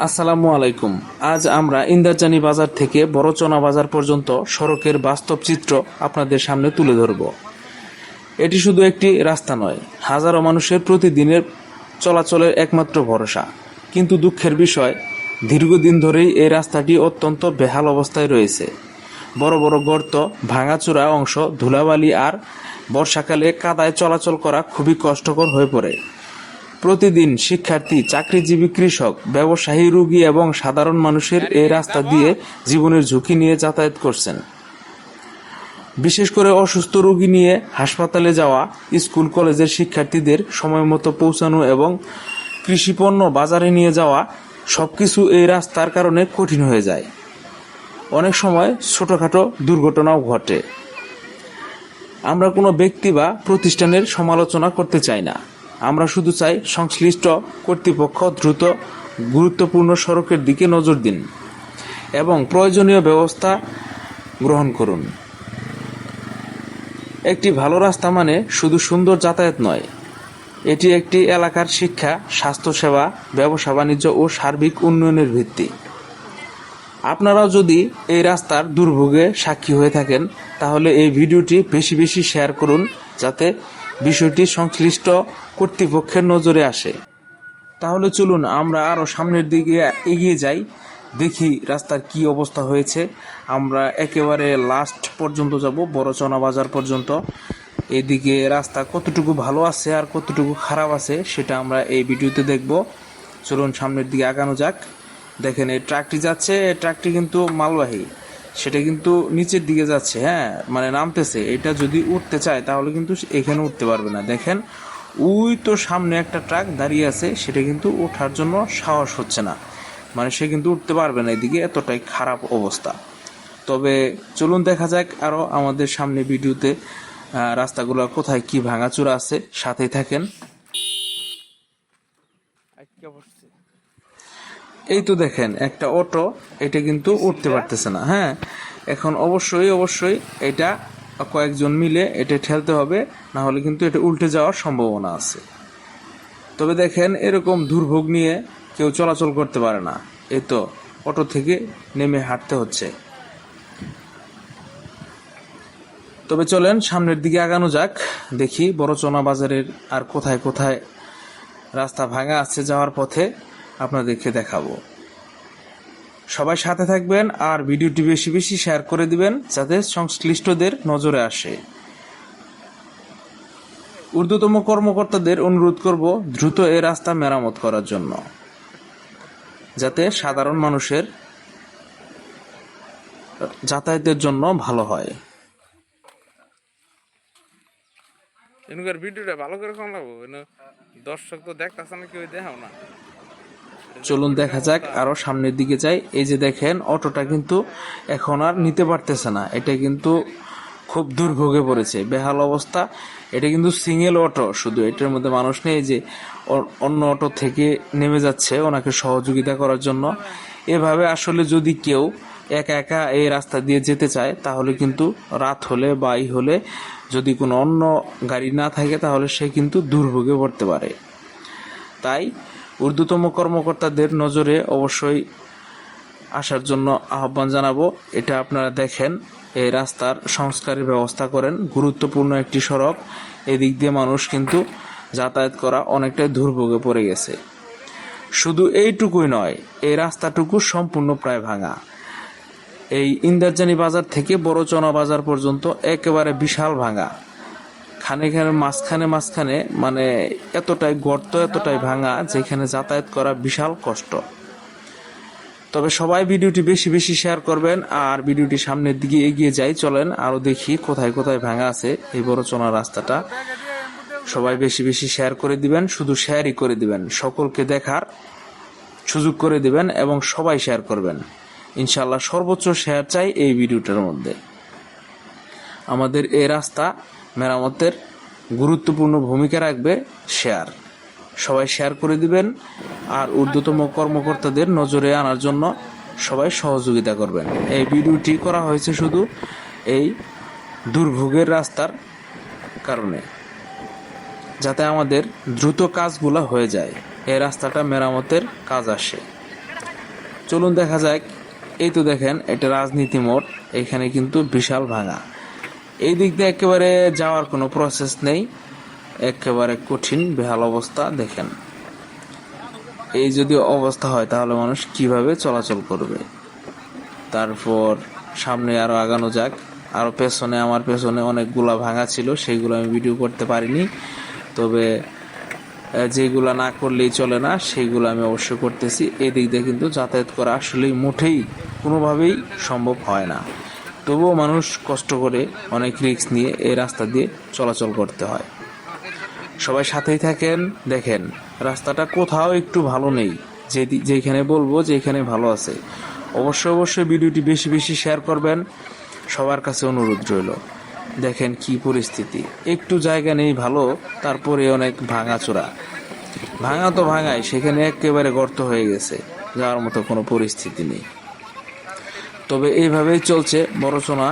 আসসালামু আলাইকুম। আজ আমরা ইন্দারজানি বাজার থেকে বড়চনা বাজার পর্যন্ত সড়কের বাস্তব চিত্র আপনাদের সামনে তুলে ধরব। এটি শুধু একটি রাস্তা নয়, হাজারো মানুষের প্রতিদিনের চলাচলের একমাত্র ভরসা। কিন্তু দুঃখের বিষয়, দীর্ঘদিন ধরেই এই রাস্তাটি অত্যন্ত বেহাল অবস্থায় রয়েছে। বড় বড় গর্ত, ভাঙাচোরা অংশ, ধুলাবালি আর বর্ষাকালে কাদায় চলাচল করা খুবই কষ্টকর হয়ে পড়ে। প্রতিদিন শিক্ষার্থী, চাকরিজীবী, কৃষক, ব্যবসায়ী, রোগী এবং সাধারণ মানুষের এই রাস্তা দিয়ে জীবনের ঝুঁকি নিয়ে যাতায়াত করছেন। বিশেষ করে অসুস্থ রোগী নিয়ে হাসপাতালে যাওয়া, স্কুল কলেজের শিক্ষার্থীদের সময়মতো পৌঁছানো এবং কৃষিপণ্য বাজারে নিয়ে যাওয়া সবকিছু এই রাস্তার কারণে কঠিন হয়ে যায়। অনেক সময় ছোটখাটো দুর্ঘটনাও ঘটে। আমরা কোনো ব্যক্তি বা প্রতিষ্ঠানের সমালোচনা করতে চাই না। আমরা শুধু চাই সংশ্লিষ্ট কর্তৃপক্ষ দ্রুত গুরুত্বপূর্ণ সড়কের দিকে নজর দিন এবং প্রয়োজনীয় ব্যবস্থা গ্রহণ করুন। একটি ভালো রাস্তা মানে শুধু সুন্দর যাতায়াত নয়, এটি একটি এলাকার শিক্ষা, স্বাস্থ্যসেবা, ব্যবসা বাণিজ্য ও সার্বিক উন্নয়নের ভিত্তি। আপনারাও যদি এই রাস্তার দুর্ভোগে সাক্ষী হয়ে থাকেন, তাহলে এই ভিডিওটি বেশি বেশি শেয়ার করুন, যাতে বিষয়টি সংশ্লিষ্ট কর্তৃপক্ষের নজরে আসে। তাহলে চলুন আমরা আরও সামনের দিকে এগিয়ে যাই, দেখি রাস্তার কি অবস্থা হয়েছে। আমরা একেবারে লাস্ট পর্যন্ত যাব, বড়চনা বাজার পর্যন্ত। এদিকে রাস্তা কতটুকু ভালো আছে আর কতটুকু খারাপ আছে সেটা আমরা এই ভিডিওতে দেখব। চলুন সামনের দিকে আগানো যাক। দেখেন এই ট্রাকটি যাচ্ছে, এই ট্রাকটি কিন্তু মালবাহী, সেটা কিন্তু নিচের দিকে যাচ্ছে, মানে নামতেছে। এটা যদি উঠতে চায় তাহলে কিন্তু এখানে উঠতে পারবে না। দেখেন ওই তো সামনে একটা ট্রাক দাঁড়িয়ে আছে, সেটা কিন্তু ওঠার জন্য সাহস হচ্ছে না, মানে সে কিন্তু উঠতে পারবে না, এদিকে এতটাই খারাপ অবস্থা। তবে চলুন দেখা যাক আরও আমাদের সামনে ভিডিওতে রাস্তাগুলো কোথায় কি ভাঙাচোরা আছে, সাথেই থাকেন। এই তো দেখেন একটা অটো, এটা কিন্তু উঠতে পারতেছে না। এখন অবশ্যই এটা কয়েকজন মিলে এটা ঠেলতে হবে, না হলে কিন্তু এটা উল্টে যাওয়ার সম্ভাবনা আছে। তবে দেখেন এরকম দুর্ভোগ নিয়ে কেউ চলাচল করতে পারে না, এই তো অটো থেকে নেমে হাঁটতে হচ্ছে। তবে চলেন সামনের দিকে আগানো যাক, দেখি বড়চনা বাজারের আর কোথায় কোথায় রাস্তা ভাঙা আছে। যাওয়ার পথে আপনাদেরকে দেখাবো। সবাই সাথে থাকবেন আর ভিডিওটি বেশি বেশি শেয়ার করে দিবেন, যাতে সংশ্লিষ্টদের নজরে আসে। ঊর্ধ্বতম কর্মকর্তাদের অনুরোধ করব দ্রুত এই রাস্তা মেরামত করার জন্য, যাতে সাধারণ মানুষের যাতায়াতের জন্য ভালো হয়। এনকার ভিডিওটা ভালো করে কম লাগবো, দর্শক তো দেখতেছে না, কেউ দেখাও না। চলুন দেখা যাক, আরো সামনের দিকে যাই। এই যে দেখেন অটোটা কিন্তু এখন আর নিতে পারতেছে না, এটা কিন্তু খুব দুর্ভোগে পড়েছে, বেহাল অবস্থা। এটা কিন্তু সিঙ্গেল অটো, শুধু এটার মধ্যে মানুষ নেই। যে অন্য অটো থেকে নেমে যাচ্ছে ওনাকে সহযোগিতা করার জন্য। এভাবে আসলে যদি কেউ একা একা এই রাস্তা দিয়ে যেতে চায়, তাহলে কিন্তু রাত হলে বা হলে যদি কোনো অন্য গাড়ি না থাকে, তাহলে সে কিন্তু দুর্ভোগে পড়তে পারে। তাই ঊর্ধ্বতম কর্মকর্তাদের নজরে অবশ্যই আসার জন্য আহ্বান জানাবো। এটা আপনারা দেখেন, এই রাস্তার সংস্কারের ব্যবস্থা করেন। গুরুত্বপূর্ণ একটি সড়ক, এদিক দিয়ে মানুষ কিন্তু যাতায়াত করা অনেকটাই দুর্ভোগে পড়ে গেছে। শুধু এইটুকুই নয়, এই রাস্তাটুকু সম্পূর্ণ প্রায় ভাঙা। এই ইন্দারজানি বাজার থেকে বড়চনা বাজার পর্যন্ত একেবারে বিশাল ভাঙা, খানে মাঝখানে মানে এতটাই গর্ত, এতটাই ভাঙা, যেখানে যাতায়াত করা বিশাল কষ্ট। তবে সবাই ভিডিওটি বেশি বেশি শেয়ার করবেন আর ভিডিওটি সামনের দিকে এগিয়ে যাই। চলেন আরো দেখি কোথায় কোথায় ভাঙা আছে এই বড়চনা রাস্তাটা। সবাই বেশি বেশি শেয়ার করে দিবেন, শুধু শেয়ারই করে দিবেন, সকলকে দেখার সুযোগ করে দিবেন এবং সবাই শেয়ার করবেন। ইনশাআল্লাহ সর্বোচ্চ শেয়ার চাই এই ভিডিওটার মধ্যে। আমাদের এই রাস্তা মেরামতের গুরুত্বপূর্ণ ভূমিকা রাখবে শেয়ার। সবাই শেয়ার করে দিবেন আর ঊর্ধ্বতম কর্মকর্তাদের নজরে আনার জন্য সবাই সহযোগিতা করবেন। এই ভিডিওটি করা হয়েছে শুধু এই দুর্ভোগের রাস্তার কারণে, যাতে আমাদের দ্রুত কাজগুলো হয়ে যায়, এই রাস্তাটা মেরামতের কাজ আসে। চলুন দেখা যাক। এই তো দেখেন এটা রাজনীতি মোড়, এখানে কিন্তু বিশাল ভাঙা। এই দিক দিয়ে একেবারে যাওয়ার কোনো প্রসেস নেই, একেবারে কঠিন বেহাল অবস্থা। দেখেন এই যদি অবস্থা হয় তাহলে মানুষ কিভাবে চলাচল করবে। তারপর সামনে আরো আগানো যাক। আরো পেছনে, আমার পেছনে অনেকগুলা ভাঙা ছিল, সেইগুলো আমি ভিডিও করতে পারিনি, তবে যেগুলা না করলেই চলে না সেইগুলো আমি অবশ্যই করতেছি। এই দিক দিয়ে কিন্তু যাতায়াত করা আসলেই মোটেই কোনোভাবেই সম্ভব হয় না, তবুও মানুষ কষ্ট করে অনেক রিস্ক নিয়ে এই রাস্তা দিয়ে চলাচল করতে হয়। সবাই সাথেই থাকেন। দেখেন রাস্তাটা কোথাও একটু ভালো নেই, যেখানে বলবো যে এখানে ভালো আছে। অবশ্যই ভিডিওটি বেশি বেশি শেয়ার করবেন, সবার কাছে অনুরোধ রইল। দেখেন কি পরিস্থিতি, একটু জায়গা নেই ভালো, তারপরে অনেক ভাঙাচোরা। ভাঙা তো ভাঙাই, সেখানে একেবারে গর্ত হয়ে গেছে, যাওয়ার মতো কোনো পরিস্থিতি নেই। তবে এইভাবেই চলছে বড়চনা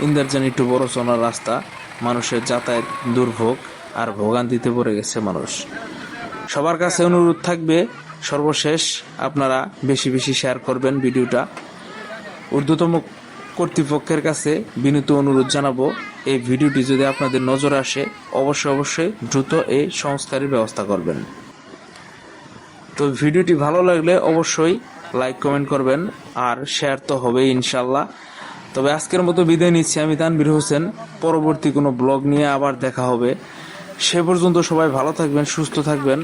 ইন্দারজানি টু বড়চনা রাস্তা। মানুষের যাতায়াত দুর্ভোগ আর ভোগান্তিতে পড়ে গেছে মানুষ। সবার কাছে অনুরোধ থাকবে, সর্বশেষ আপনারা বেশি বেশি শেয়ার করবেন ভিডিওটা। ঊর্ধ্বতম কর্তৃপক্ষের কাছে বিনীত অনুরোধ জানাবো, এই ভিডিওটি যদি আপনাদের নজরে আসে অবশ্যই দ্রুত এই সংস্কারের ব্যবস্থা করবেন। তো ভিডিওটি ভালো লাগলে অবশ্যই লাইক কমেন্ট করবেন, আর শেয়ার তো হবেই ইনশাল্লাহ। তবে আজকের মতো বিদায় নিচ্ছি আমি, তানভীর হোসেন। পরবর্তী কোনো ব্লগ নিয়ে আবার দেখা হবে। সে পর্যন্ত সবাই ভালো থাকবেন, সুস্থ থাকবেন।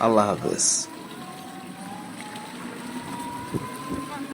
আল্লাহ হাফেজ।